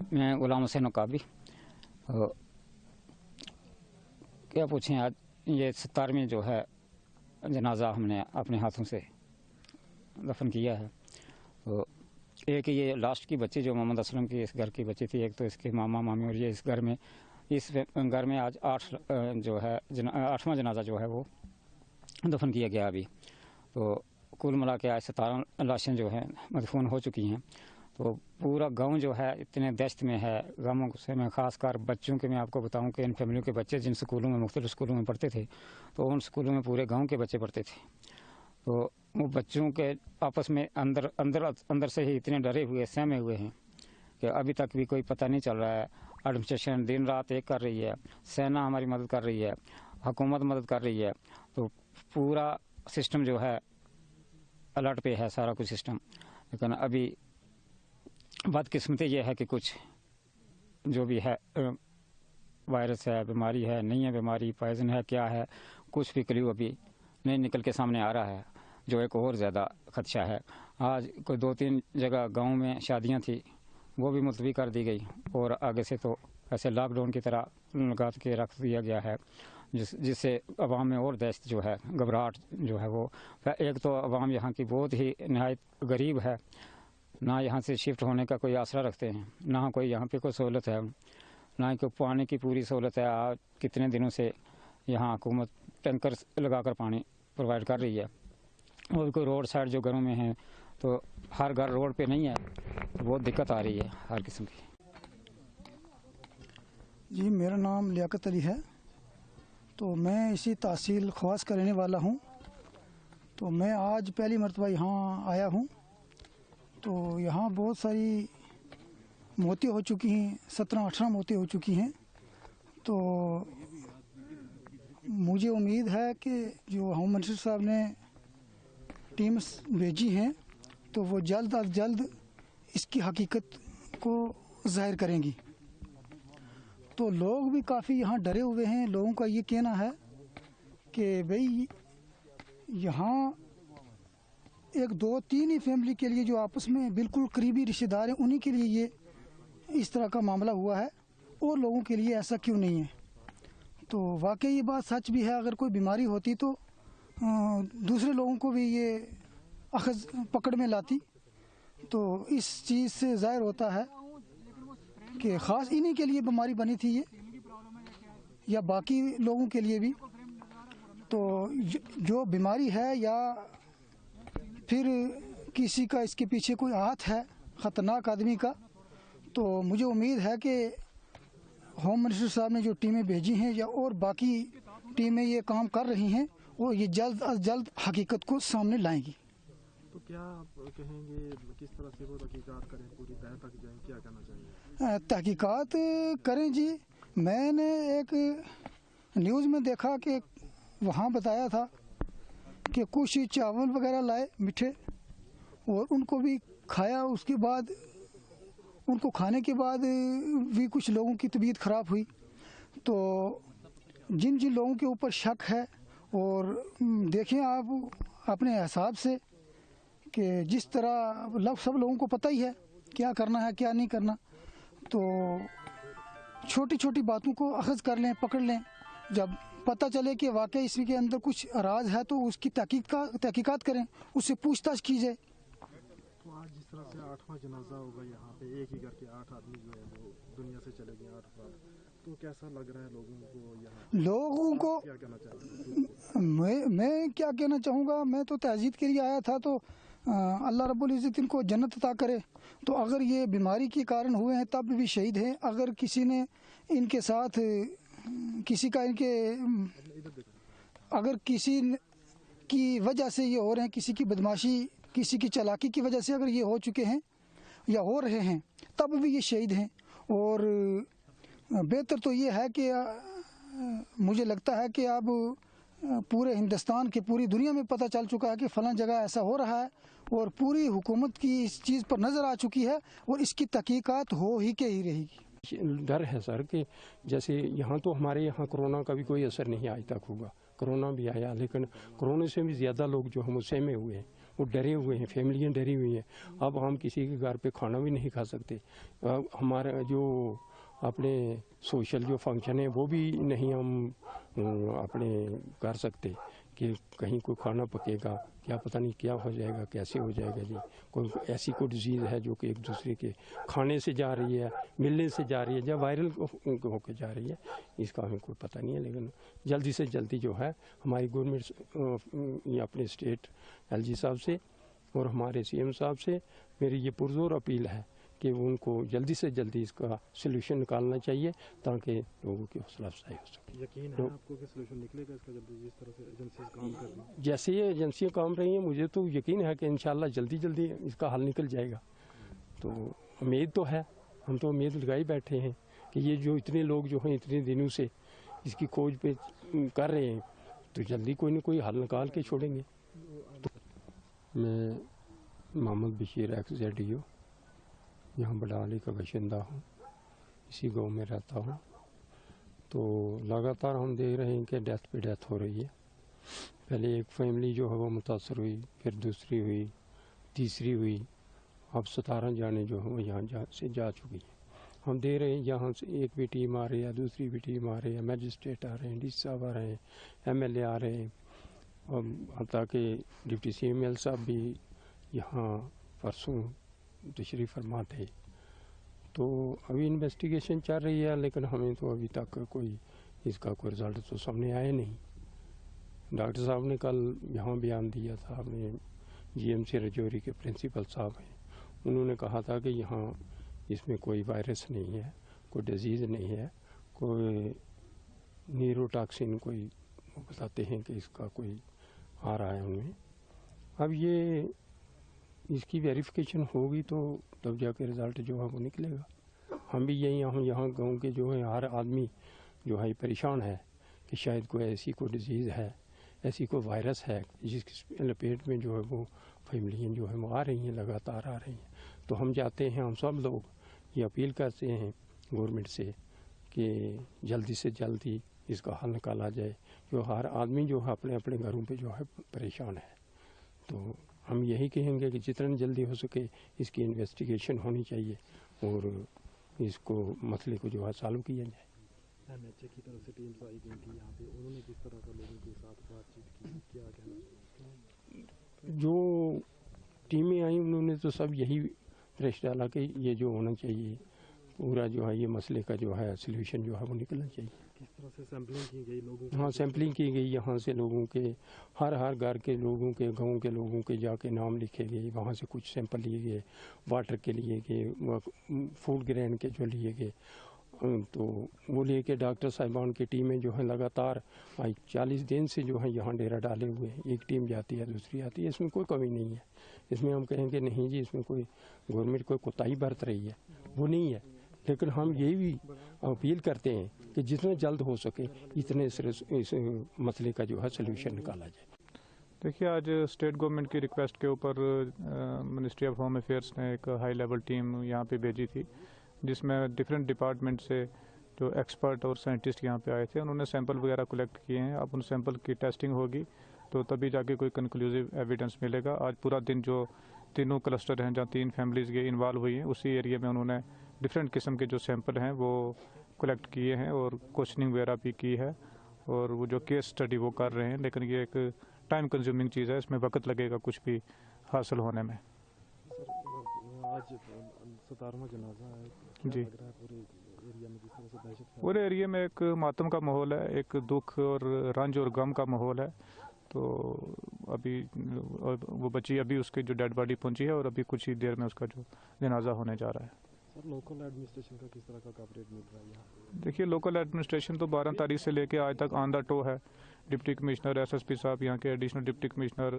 मैं गुलाम हुसैन नकाबी। क्या पूछें, आज ये 17वें जो है जनाजा हमने अपने हाथों से दफन किया है। तो एक ये लास्ट की बच्ची जो मोहम्मद असलम की इस घर की बच्ची थी, एक तो इसके मामा मामी, और ये इस घर में आज 8वां जनाजा जो है वो दफन किया गया अभी। तो कुल मिला के आज 17 लाशें जो है मदफून हो चुकी हैं। तो पूरा गांव जो है इतने दहशत में है। गाँवों से मैं ख़ासकर बच्चों के मैं आपको बताऊं कि इन फैमिलियों के बच्चे जिन स्कूलों में मुख्तलिफ स्कूलों में पढ़ते थे, तो उन स्कूलों में पूरे गांव के बच्चे पढ़ते थे। तो वो बच्चों के आपस में अंदर से ही इतने डरे हुए, सहमे हुए हैं कि अभी तक भी कोई पता नहीं चल रहा है। एडमिनिस्ट्रेशन दिन रात एक कर रही है, सेना हमारी मदद कर रही है, हुकूमत मदद कर रही है। तो पूरा सिस्टम जो है अलर्ट पे है, सारा कुछ सिस्टम। लेकिन अभी बदकिस्मती ये है कि कुछ जो भी है, वायरस है, बीमारी है, नहीं है बीमारी, पॉइजन है, क्या है, कुछ भी क्ल्यू अभी नहीं निकल के सामने आ रहा है, जो एक और ज़्यादा खदशा है। आज कोई 2-3 जगह गांव में शादियां थी, वो भी मुलतवी कर दी गई, और आगे से तो ऐसे लॉकडाउन की तरह लगा के रख दिया गया है, जिससे अवाम में और दहशत जो है, घबराहट जो है वो। एक तो अवाम यहाँ की बहुत ही नहायत गरीब है, ना यहाँ से शिफ्ट होने का कोई आसरा रखते हैं, ना कोई यहाँ पे कोई सहूलत है, ना ही कोई पानी की पूरी सहूलत है। आज कितने दिनों से यहाँ हुकूमत टैंकर लगाकर पानी प्रोवाइड कर रही है, और कोई रोड साइड जो घरों में है, तो हर घर रोड पे नहीं है, तो बहुत दिक्कत आ रही है हर किस्म की। जी, मेरा नाम लियाकत अली है। तो मैं इसी तहसील ख्वास का रहने वाला हूँ। तो मैं आज पहली मरतबा यहाँ आया हूँ। तो यहाँ बहुत सारी मौतें हो चुकी हैं, 17-18 मौतें हो चुकी हैं। तो मुझे उम्मीद है कि जो होम मिनिस्टर साहब ने टीम्स भेजी हैं, तो वो जल्द अज जल्द इसकी हकीकत को ज़ाहिर करेंगी। तो लोग भी काफ़ी यहाँ डरे हुए हैं। लोगों का ये कहना है कि भाई यहाँ 1-2-3 ही फैमिली के लिए जो आपस में बिल्कुल करीबी रिश्तेदार हैं, उन्हीं के लिए ये इस तरह का मामला हुआ है, और लोगों के लिए ऐसा क्यों नहीं है। तो वाकई ये बात सच भी है। अगर कोई बीमारी होती तो दूसरे लोगों को भी ये अखज़ पकड़ में लाती। तो इस चीज़ से ज़ाहिर होता है कि ख़ास इन्हीं के लिए बीमारी बनी थी ये, या बाकी लोगों के लिए भी। तो जो बीमारी है या फिर किसी का इसके पीछे कोई हाथ है ख़तरनाक आदमी का, तो मुझे उम्मीद है कि होम मिनिस्टर साहब ने जो टीमें भेजी हैं या और बाकी टीमें ये काम कर रही हैं, वो ये जल्द अज जल्द हकीकत को सामने लाएंगी। तो क्या आप कहेंगे, किस तरह से वो तहकीकात करें, पूरी तह तक जाएं, क्या करना चाहिए? तहकीकात करें जी। मैंने एक न्यूज़ में देखा कि वहाँ बताया था कि कुछ चावल वगैरह लाए मीठे, और उनको भी खाया। उसके बाद उनको खाने के बाद भी कुछ लोगों की तबीयत ख़राब हुई। तो जिन जिन लोगों के ऊपर शक है, और देखें आप अपने हिसाब से कि जिस तरह सब लोगों को पता ही है क्या करना है क्या नहीं करना, तो छोटी छोटी बातों को अखज़ कर लें, पकड़ लें। जब पता चले कि वाकई इसके अंदर कुछ राज है, तो उसकी तहकीकात करें, उससे पूछताछ की जाए। तो आज जिस तरह से 8वां जनाजा होगा यहाँ पे, एक ही घर के 8 आदमी जो है वो दुनिया से चले गए, 8 अफराद, तो कैसा लग रहा है लोगों को? यहाँ लोगों को क्या कहना चाहिए? मैं क्या कहना चाहूँगा, मैं तो तहजीद के लिए आया था। तो अल्लाह रब्बुल इज़्ज़त इनको जन्नत अता करे। तो अगर ये बीमारी के कारण हुए हैं तब भी शहीद हैं। अगर किसी ने इनके साथ किसी का अगर किसी की वजह से ये हो रहे हैं, किसी की बदमाशी, किसी की चालाकी की वजह से अगर ये हो चुके हैं या हो रहे हैं, तब भी ये शहीद हैं। और बेहतर तो ये है कि मुझे लगता है कि अब पूरे हिंदुस्तान के, पूरी दुनिया में पता चल चुका है कि फ़लाँ जगह ऐसा हो रहा है, और पूरी हुकूमत की इस चीज़ पर नज़र आ चुकी है, और इसकी तहकीकात हो ही के ही रहेगी। डर है सर कि जैसे यहाँ तो हमारे यहाँ कोरोना का भी कोई असर नहीं आज तक हुआ। कोरोना भी आया, लेकिन कोरोना से भी ज़्यादा लोग जो हम सहमे हुए हैं, وہ ڈرے ہوئے ہیں، فیملیاں ڈری ہوئی ہیں. اب ہم کسی کے گھر پہ کھانا بھی نہیں کھا سکتے. ہمارا جو اپنے سوشل جو فنکشن ہے وہ بھی نہیں ہم اپنے کر سکتے کہ کہیں کوئی کھانا پکے گا، کیا پتہ نہیں کیا ہو جائے گا، کیسے ہو جائے گا. جی کوئی ایسی کوئی ڈیزیز ہے جو کہ ایک دوسرے کے کھانے سے جا رہی ہے، ملنے سے جا رہی ہے، یا وائرل ہو کے جا رہی ہے، اس کا ہمیں کوئی پتہ نہیں ہے. لیکن جلدی سے جلدی جو ہے ہماری گورنمنٹ یا اپنے اسٹیٹ ایل جی صاحب سے اور ہمارے سی ایم صاحب سے میری یہ پرزور اپیل ہے کہ ان کو جلدی سے جلدی اس کا سلوشن نکالنا چاہیے تاکہ لوگوں کی حوصلہ افزائی ہو سکے. یقین ہے آپ کو کہ سولوشن نکلے گا اس کا جلدی، جس طرح سے ایجنسیز کام کر رہی ہیں؟ جیسے یہ ایجنسیاں کام رہی ہیں مجھے تو یقین ہے کہ انشاءاللہ جلدی جلدی اس کا حل نکل جائے گا. تو امید تو ہے، ہم تو امید لگائی بیٹھے ہیں کہ یہ جو اتنے لوگ جو ہیں اتنے دنوں سے اس کی کھوج پہ کر رہے ہیں تو جلدی کوئی نہ کوئی حل نکال کے چھوڑیں گے. میں محمد بشیر ایکس ZDO یہاں بڑالی کا باشندہ ہوں، اسی گاؤں میں رہتا ہوں. تو لگاتار ہم دیکھ رہے ہیں کہ ڈیتھ پہ ڈیتھ ہو رہی ہے. پہلے ایک فیملی جو ہے وہ متاثر ہوئی، پھر دوسری ہوئی، تیسری ہوئی، اب 17 جانے جو ہیں وہ یہاں سے جا چکی ہیں. ہم دیکھ رہے ہیں یہاں سے ایک بھی ٹیم آ رہی ہے، دوسری بھی ٹیم آ رہی ہے، میجسٹریٹ آ رہے ہیں، ڈی صاحب آ رہے ہیں، MLA آ رہے ہیں، حتیٰ کہ ڈپٹی CML صاحب بھی یہاں پرسوں تشریف فرما تھے. تو ابھی انویسٹیگیشن چل رہی ہے لیکن ہمیں تو ابھی تک کوئی اس کا کوئی رزلٹ تو سامنے آیا نہیں. ڈاکٹر صاحب نے کل یہاں بیان دیا تھا، ہمیں GMC رجوری کے پرنسپل صاحب ہیں، انہوں نے کہا تھا کہ یہاں اس میں کوئی وائرس نہیں ہے، کوئی ڈیزیز نہیں ہے، کوئی نیروٹاکسن کوئی بتاتے ہیں کہ اس کا کوئی آ رہا ہے ان میں. اب یہ اس کی ویریفیکیشن ہوگی تو تب جا کے رزلٹ جو ہے وہ نکلے گا. ہم بھی یہاں گاؤں کے جو ہے ہر آدمی جو ہے پریشان ہے کہ شاید کوئی ایسی کوئی ڈیزیز ہے، ایسی کوئی وائرس ہے جس کی لپیٹ میں جو ہے وہ فیملیاں جو ہیں وہ آ رہی ہیں، لگاتار آ رہی ہیں. تو ہم چاہتے ہیں، ہم سب لوگ یہ اپیل کرتے ہیں گورنمنٹ سے کہ جلدی سے جلدی اس کا حل نکالا جائے. جو ہر آدمی جو ہے اپنے اپنے گھروں پہ جو ہے پریشان ہے. تو ہم یہی کہیں گے کہ جتنا جلدی ہو سکے اس کی انویسٹیگیشن ہونی چاہیے اور اس کو مسئلے کو جو ہے سالو کیا جائے. MHA کی طرف سے ٹیمز آئی گئی تھی یہاں پہ، انہوں نے کس طرح کا لوگوں کے ساتھ بات چیت کی، کیا کہنا؟ جو ٹیمیں آئیں انہوں نے تو سب یہی پریش ڈالا کہ یہ جو ہونا چاہیے پورا جو ہے یہ مسئلے کا جو ہے سلیوشن جو ہے وہ نکلنا چاہیے. کس طرح سے سیمپلنگ کی گئی لوگوں کی؟ ہاں سیمپلنگ کی گئی، یہاں سے لوگوں کے ہر گھر کے لوگوں کے، گاؤں کے لوگوں کے جا کے نام لکھے گئے، وہاں سے کچھ سیمپل لیے گئے، واٹر کے لیے گئے، فوڈ گرین کے جو لیے گئے. تو وہ لے کے ڈاکٹر صاحبان کی ٹیمیں جو ہیں لگاتار 40 دن سے جو ہیں یہاں ڈیرا ڈالے ہوئے ہیں. ایک ٹیم جاتی ہے دوسری آتی ہے، اس میں کوئی کمی نہیں ہے. اس میں ہم کہیں گے نہیں جی اس میں کوئی گورنمنٹ کوئی کوتاہی برت رہی ہے، وہ نہیں ہے. لیکن ہم یہ بھی اپیل کرتے ہیں کہ جتنا جلد ہو سکے اتنے اس مسئلے کا جو ہے سلوشن نکالا جائے. دیکھیے آج اسٹیٹ گورنمنٹ کی ریکویسٹ کے اوپر منسٹری آف ہوم افیئرس نے ایک ہائی لیول ٹیم یہاں پہ بھیجی تھی جس میں ڈفرینٹ ڈپارٹمنٹ سے جو ایکسپرٹ اور سائنٹسٹ یہاں پہ آئے تھے. انہوں نے سیمپل وغیرہ کلیکٹ کیے ہیں. اب ان سیمپل کی ٹیسٹنگ ہوگی تو تبھی جا کے کوئی کنکلوزیو ایویڈنس ملے گا. آج پورا دن جو تینوں کلسٹر ہیں جہاں 3 فیملیز یہ انوالو ہوئی ہیں اسی ایریا میں انہوں نے ڈفرینٹ قسم کے جو سیمپل ہیں وہ کلیکٹ کیے ہیں اور کوشچننگ وغیرہ بھی کی ہے اور وہ جو کیس اسٹڈی وہ کر رہے ہیں. لیکن یہ ایک ٹائم کنزیومنگ چیز ہے، اس میں وقت لگے گا کچھ بھی حاصل ہونے میں. آج 17واں جنازہ ہے، کیا جی لگ رہا ہے پورے ایریا میں جس طرح سے دہشت پھیل پورے ایریے میں ایک ماتم کا ماحول ہے، ایک دکھ اور رنج اور غم کا ماحول ہے. تو ابھی وہ بچی ابھی اس کی جو ڈیڈ باڈی پہنچی ہے اور ابھی کچھ ہی دیر میں اس کا جو جنازہ ہونے جا رہا ہے. سر لوکل ایڈمنسٹریشن کا کس طرح کا کوآپریٹ مل رہا ہے یہاں پہ؟ دیکھیے لوکل ایڈمنسٹریشن تو 12 تاریخ سے لے کے آج تک آن دا ٹو ہے. ڈپٹی کمشنر SSP صاحب، یہاں کے additional deputy commissioner,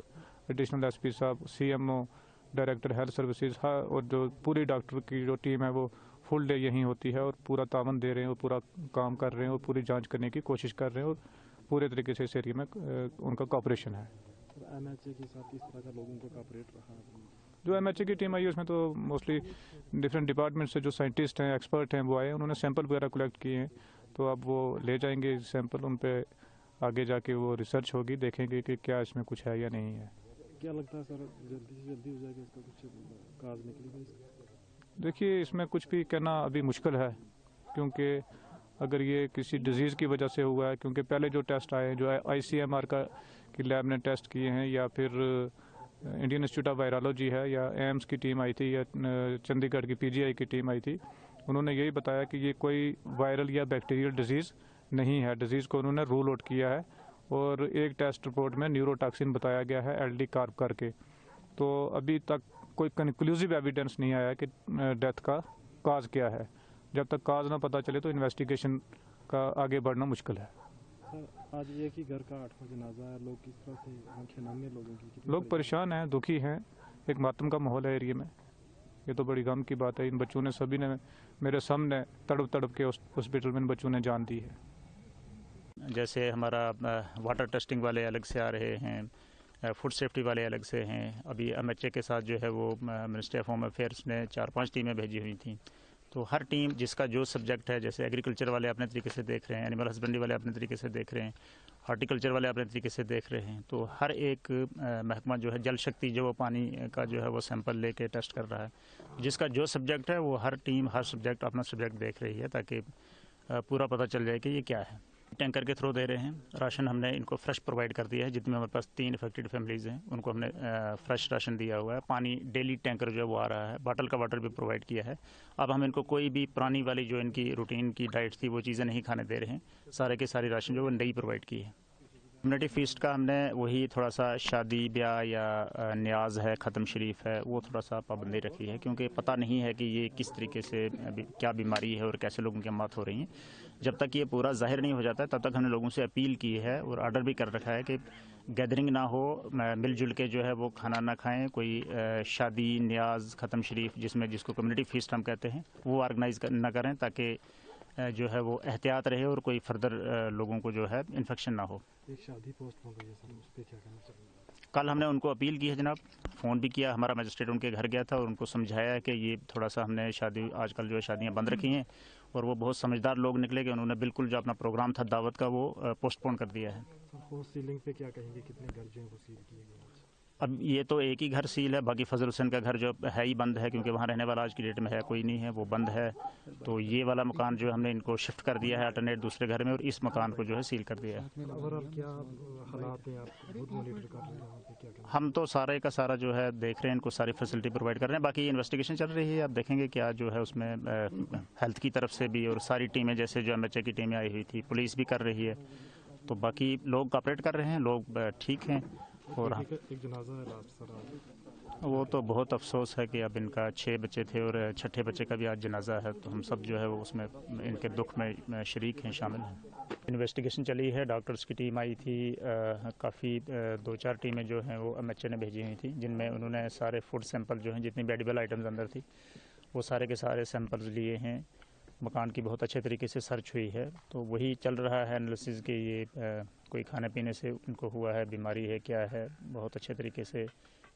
additional SP صاحب، CMO، ڈائریکٹر ہیلتھ سروسز، اور جو پوری ڈاکٹر کی جو ٹیم ہے وہ فل ڈے یہیں ہوتی ہے اور پورا تعاون دے رہے ہیں اور پورا کام کر رہے ہیں اور پوری جانچ کرنے کی کوشش کر رہے ہیں اور پورے طریقے سے اس ایریا میں ان کا کوآپریشن ہے. MHA کے ساتھ کس طرح کا لوگوں کا کوآپریٹ رہا؟ جو MHA کی ٹیم آئی ہے اس میں تو موسٹلی ڈفرینٹ ڈپارٹمنٹ سے جو سائنٹسٹ ہیں، ایکسپرٹ ہیں، وہ آئے ہیں. انہوں نے سیمپل وغیرہ کلیکٹ کیے ہیں تو اب وہ لے جائیں گے سیمپل، ان پہ آگے جا کے وہ ریسرچ ہوگی، دیکھیں گے کہ کیا اس میں کچھ ہے یا نہیں ہے. क्या लगता है सर, जल्दी से जल्दी हो जाएगा इसका, कुछ काज निकलेगा इसका? देखिए, इसमें कुछ भी कहना अभी मुश्किल है, क्योंकि अगर ये किसी डिज़ीज़ की वजह से हुआ है, क्योंकि पहले जो टेस्ट आए हैं, जो ICMR की लैब ने टेस्ट किए हैं, या फिर इंडियन इंस्टीट्यूट ऑफ वायरोलॉजी है, या एम्स की टीम आई थी, या चंडीगढ़ की PGI की टीम आई थी, उन्होंने यही बताया कि ये कोई वायरल या बैक्टीरियल डिजीज़ नहीं है। डिजीज़ को उन्होंने रूल आउट किया है, और एक टेस्ट रिपोर्ट में न्यूरोटॉक्सिन बताया गया है LD कार्ब करके। तो अभी तक कोई कंक्लूसिव एविडेंस नहीं आया कि डेथ का काज क्या है। जब तक काज ना पता चले तो इन्वेस्टिगेशन का आगे बढ़ना मुश्किल है। सर, आज एक ही घर का 8वां जनाजा है, लोग किस तरह से आंखें नम है लोगों की, कितनी लोग परेशान हैं, दुखी हैं, एक मातम का माहौल है एरिया में। ये तो बड़ी गम की बात है। इन बच्चों ने, सभी ने मेरे सामने तड़प तड़प के हॉस्पिटल में इन बच्चों ने जान दी है। जैसे हमारा वाटर टेस्टिंग वाले अलग से आ रहे हैं, फूड सेफ्टी वाले अलग से हैं। अभी MHA के साथ जो है वो मिनिस्ट्री ऑफ होम अफेयर्स ने 4-5 टीमें भेजी हुई थी। तो हर टीम जिसका जो सब्जेक्ट है, जैसे एग्रीकल्चर वाले अपने तरीके से देख रहे हैं, एनिमल हस्बेंड्री वाले अपने तरीके से देख रहे हैं, हॉर्टिकल्चर वाले अपने तरीके से देख रहे हैं। तो हर एक महकमा जो है, जल शक्ति जो वो पानी का जो है वो सैंपल लेके टेस्ट कर रहा है। जिसका जो सब्जेक्ट है वो हर टीम हर सब्जेक्ट अपना सब्जेक्ट देख रही है, ताकि पूरा पता चल जाए कि ये क्या है। टैंकर के थ्रू दे रहे हैं। राशन हमने इनको फ्रेश प्रोवाइड कर दिया है। जितने हमारे पास 3 अफेक्टेड फैमिलीज़ हैं उनको हमने फ्रेश राशन दिया हुआ है। पानी डेली टैंकर जो है वो आ रहा है। बॉटल का वाटर भी प्रोवाइड किया है। अब हम इनको कोई भी पुरानी वाली जो इनकी रूटीन की डाइट थी वो चीज़ें नहीं खाने दे रहे हैं। सारे के सारी राशन जो वो नई प्रोवाइड की है। कम्युनिटी फीस्ट का हमने वही थोड़ा सा शादी ब्याह या न्याज है, ख़त्म शरीफ है, वो थोड़ा सा पाबंदी रखी है, क्योंकि पता नहीं है कि ये किस तरीके से क्या बीमारी है और कैसे लोगों की मौत हो रही हैं। जब तक ये पूरा ज़ाहिर नहीं हो जाता तब तक हमने लोगों से अपील की है और ऑर्डर भी कर रखा है कि गैदरिंग ना हो, मिलजुल के जो है वो खाना ना खाएं। कोई शादी न्याज ख़त्म शरीफ जिसको कम्युनिटी फीस्ट हम कहते हैं वो ऑर्गेनाइज़ ना करें, ताकि जो है वो एहतियात रहे और कोई फर्दर लोगों को जो है इन्फेक्शन ना हो। एक शादी पोस्ट हो गई है सर, उस पर क्या कहना चाहिए? कल हमने उनको अपील की है जनाब, फ़ोन भी किया। हमारा मजिस्ट्रेट उनके घर गया था और उनको समझाया है कि ये थोड़ा सा हमने शादी, आजकल जो है शादियाँ बंद रखी हैं, और वो बहुत समझदार लोग निकले कि उन्होंने बिल्कुल जो अपना प्रोग्राम था दावत का वो पोस्टपोन कर दिया है। सर, होस्ट सीलिंग पे क्या कहेंगे, कितने घर जो है वो सील किए गए? अब ये तो एक ही घर सील है, बाकी फजल हुसैन का घर जो है ही बंद है, क्योंकि वहाँ रहने वाला आज की डेट में है कोई नहीं है, वो बंद है। तो ये वाला मकान जो है हमने इनको शिफ्ट कर दिया है अल्टरनेट दूसरे घर में, और इस मकान को जो है सील कर दिया है। ओवरऑल क्या हालात हैं, आप खुद मॉनिटर कर रहे हैं वहाँ पे, क्या कहना? हम तो सारे का सारा जो है देख रहे हैं, इनको सारी फैसिलिटी प्रोवाइड कर रहे हैं। बाकी इन्वेस्टिगेशन चल रही है, आप देखेंगे क्या जो है उसमें हेल्थ की तरफ से भी, और सारी टीमें जैसे जो MHA की टीमें आई हुई थी, पुलिस भी कर रही है। तो बाकी लोग कॉपरेट कर रहे हैं, लोग ठीक हैं। और एक जनाजा है लास्ट सर आज। वो तो बहुत अफसोस है कि अब इनका 6 बच्चे थे और 6ठे बच्चे का भी आज जनाजा है। तो हम सब जो है वो उसमें इनके दुख में शरीक हैं, शामिल हैं। इन्वेस्टिगेशन चली है, डॉक्टर्स की टीम आई थी, काफ़ी 2-4 टीमें जो हैं वो MHA ने भेजी हुई थी, जिनमें उन्होंने सारे फूड सैंपल जो हैं, जितनी भी एडिबल आइटम्स अंदर थी, वो सारे के सारे सैंपल्स लिए हैं। मकान की बहुत अच्छे तरीके से सर्च हुई है, तो वही चल रहा है एनालिसिस कि ये कोई खाने पीने से उनको हुआ है, बीमारी है, क्या है। बहुत अच्छे तरीके से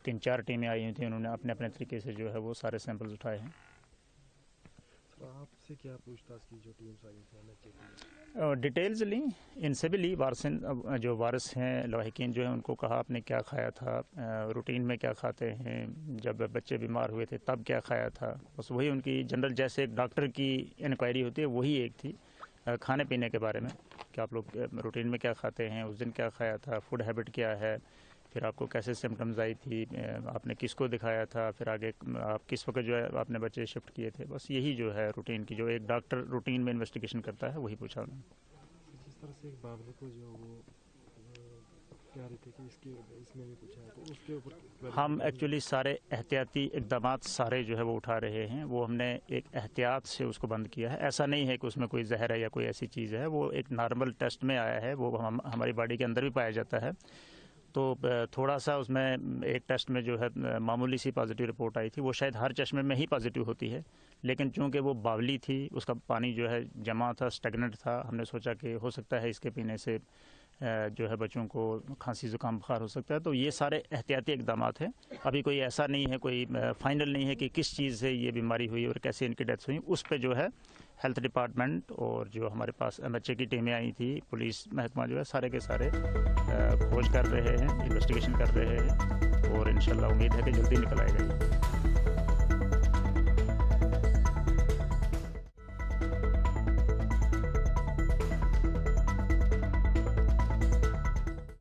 3-4 टीमें आई हुई थी, उन्होंने अपने अपने तरीके से जो है वो सारे सैंपल्स उठाए हैं। आपसे क्या पूछताछ की जो टीम्स आई थी? डिटेल्स ली, इनसे भी ली। वारसिन जो वारिस हैं, लाहिकीन जो है, उनको कहा आपने क्या खाया था, रूटीन में क्या खाते हैं, जब बच्चे बीमार हुए थे तब क्या खाया था। बस वही उनकी जनरल, जैसे एक डॉक्टर की इंक्वायरी होती है वही एक थी, खाने पीने के बारे में कि आप लोग रूटीन में क्या खाते हैं, उस दिन क्या खाया था, फूड हैबिट क्या है, फिर आपको कैसे सिम्टम्स आई थी, आपने किसको दिखाया था, फिर आगे आप किस वक्त जो है आपने बच्चे शिफ्ट किए थे। बस यही जो है रूटीन की, जो एक डॉक्टर रूटीन में इन्वेस्टिगेशन करता है, वही पूछा उन्होंने। जिस तरह से एक बाबू को जो वो कह रहे थे कि इसमें भी पूछा है, तो उसके ऊपर हम एक्चुअली सारे एहतियाती इक़दामात सारे जो है वो उठा रहे हैं। वो हमने एक एहतियात से उसको बंद किया है। ऐसा नहीं है कि उसमें कोई जहर है या कोई ऐसी चीज़ है, वो एक नॉर्मल टेस्ट में आया है, वो हमारी बॉडी के अंदर भी पाया जाता है। तो थोड़ा सा उसमें एक टेस्ट में जो है मामूली सी पॉजिटिव रिपोर्ट आई थी, वो शायद हर चश्मे में ही पॉजिटिव होती है, लेकिन चूंकि वो बावली थी, उसका पानी जो है जमा था, स्टेगनेंट था, हमने सोचा कि हो सकता है इसके पीने से जो है बच्चों को खांसी ज़ुकाम बुखार हो सकता है। तो ये सारे एहतियाती इक़दामात हैं। अभी कोई ऐसा नहीं है, कोई फाइनल नहीं है कि किस चीज़ से ये बीमारी हुई और कैसे इनकी डेथ हुई। उस पर जो है हेल्थ डिपार्टमेंट और जो हमारे पास MHA की टीमें आई थी, पुलिस महकमा जो है सारे के सारे खोज कर रहे हैं, इन्वेस्टिगेशन कर रहे हैं और इंशाल्लाह उम्मीद है कि जल्दी निकल आएगा।